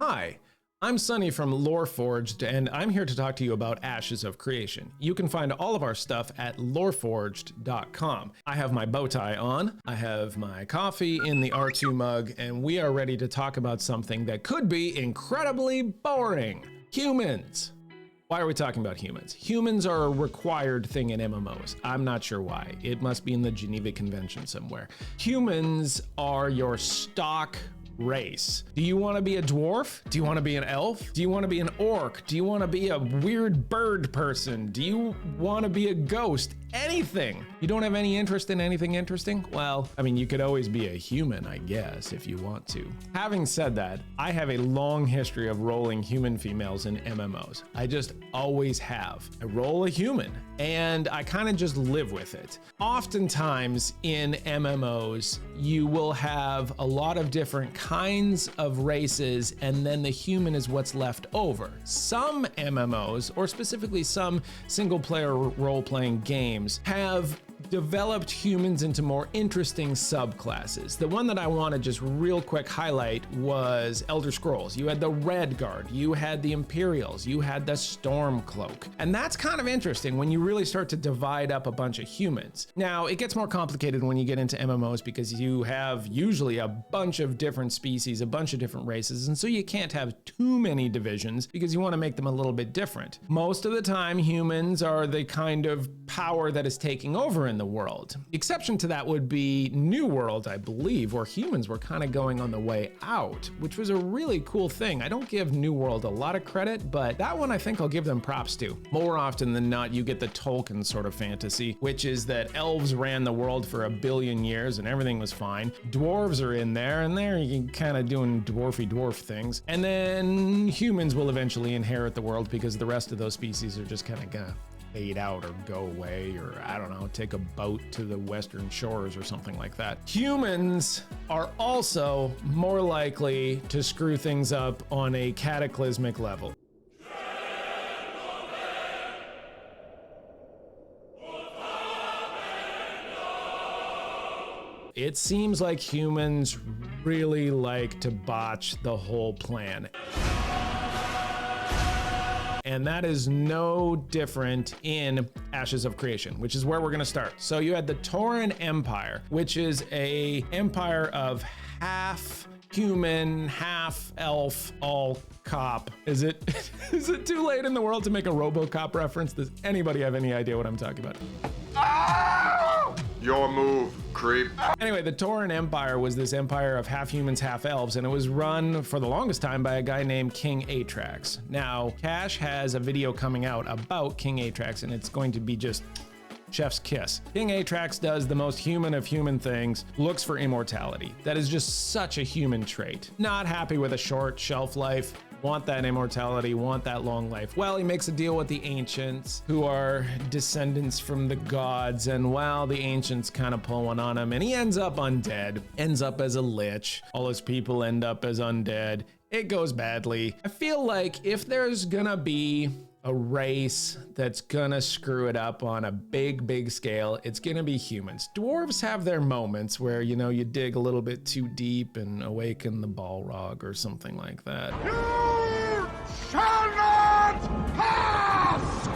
Hi, I'm Sunny from LoreForged, and I'm here to talk to you about Ashes of Creation. You can find all of our stuff at LoreForged.com. I have my bow tie on, I have my coffee in the R2 mug, and we are ready to talk about something that could be incredibly boring. Humans. Why are we talking about humans? Humans are a required thing in MMOs. I'm not sure why. It must be in the Geneva Convention somewhere. Humans are your stock race. Do you want to be a dwarf? Do you want to be an elf? Do you want to be an orc? Do you want to be a weird bird person? Do you want to be a ghost? Anything. You don't have any interest in anything interesting? Well, I mean, you could always be a human, I guess, if you want to. Having said that, I have a long history of rolling human females in MMOs. I just always have. I roll a human and I kind of just live with it. Oftentimes in MMOs, you will have a lot of different kinds of races, and then the human is what's left over. Some MMOs, or specifically some single player role-playing games, have developed humans into more interesting subclasses. The one that I want to just real quick highlight was Elder Scrolls. You had the Red Guard, you had the Imperials, you had the Stormcloak. And that's kind of interesting when you really start to divide up a bunch of humans. Now, it gets more complicated when you get into MMOs because you have usually a bunch of different species, a bunch of different races, and so you can't have too many divisions because you want to make them a little bit different. Most of the time, humans are the kind of power that is taking over in the world. The exception to that would be New World, I believe, where humans were kind of going on the way out, which was a really cool thing. I don't give New World a lot of credit, but that one I think I'll give them props to. More often than not, you get the Tolkien sort of fantasy, which is that elves ran the world for 1 billion years and everything was fine. Dwarves are in there, and they're kind of doing dwarfy dwarf things. And then humans will eventually inherit the world because the rest of those species are just kind of gonna fade out or go away, or I don't know, take a boat to the western shores or something like that. Humans are also more likely to screw things up on a cataclysmic level. It seems like humans really like to botch the whole plan. And that is no different in Ashes of Creation, which is where we're gonna start. So you had the Tauren Empire, which is a empire of half human, half elf, all cop. Is it too late in the world to make a RoboCop reference? Does anybody have any idea what I'm talking about? Your move, creep. Anyway, the Tauren Empire was this empire of half humans, half elves, and it was run for the longest time by a guy named King Aatrax. Now, Cash has a video coming out about King Aatrax, and it's going to be just chef's kiss. King Aatrax does the most human of human things, looks for immortality. That is just such a human trait. Not happy with a short shelf life, want that immortality, want that long life. Well, he makes a deal with the ancients, who are descendants from the gods, and well, the ancients kind of pull one on him, and he ends up undead, ends up as a lich. All his people end up as undead. It goes badly. I feel like if there's gonna be a race that's gonna screw it up on a big scale, it's gonna be humans. Dwarves have their moments where, you know, you dig a little bit too deep and awaken the Balrog or something like that. You shall not pass!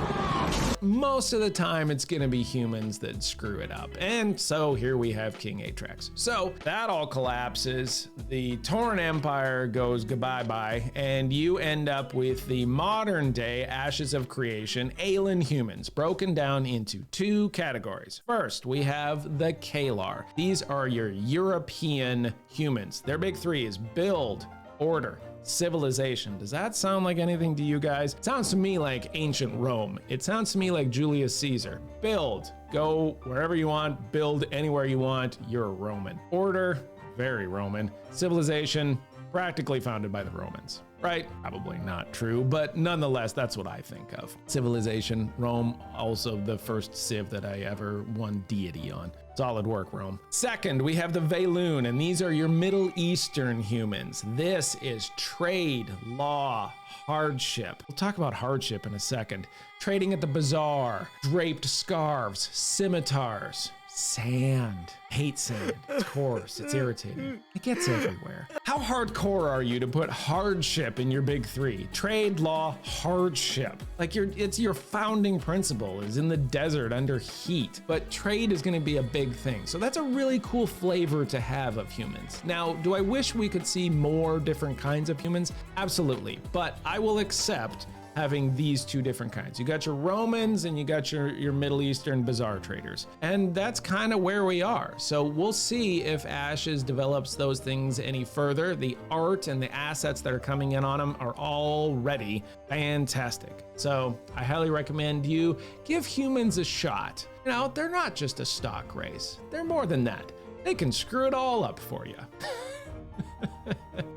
Most of the time, it's gonna be humans that screw it up. And so here we have King Aatrax. So that all collapses, the Tauren Empire goes goodbye-bye, and you end up with the modern day Ashes of Creation Aelan humans, broken down into two categories. First, we have the Kalar. These are your European humans. Their big three is build, order, civilization. Does that sound like anything to you guys? It sounds to me like ancient Rome. It sounds to me like Julius Caesar. Build, go wherever you want, build anywhere you want, you're a Roman. Order, very Roman. Civilization, practically founded by the Romans. Right? Probably not true, but nonetheless, that's what I think of. Civilization, Rome, also the first civ that I ever won deity on. Solid work, Rome. Second, we have the Valoon, and these are your Middle Eastern humans. This is trade, law, hardship. We'll talk about hardship in a second. Trading at the bazaar, draped scarves, scimitars, Sand. Hate sand. It's coarse. It's irritating. It gets everywhere. How hardcore are you to put hardship in your big three? Trade, law, hardship. Like it's your founding principle is in the desert under heat. But trade is going to be a big thing. So that's a really cool flavor to have of humans. Now, do I wish we could see more different kinds of humans? Absolutely. But I will accept having these two different kinds. You got your Romans and you got your Middle Eastern bazaar traders. And that's kind of where we are. So we'll see if Ashes develops those things any further. The art and the assets that are coming in on them are already fantastic. So I highly recommend you give humans a shot. You know, they're not just a stock race. They're more than that. They can screw it all up for you.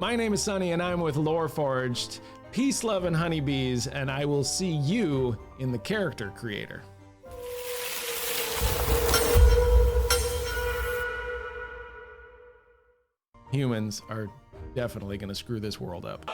My name is Sunny and I'm with LoreForged. Peace, love, and honeybees, and I will see you in the character creator. Humans are definitely going to screw this world up.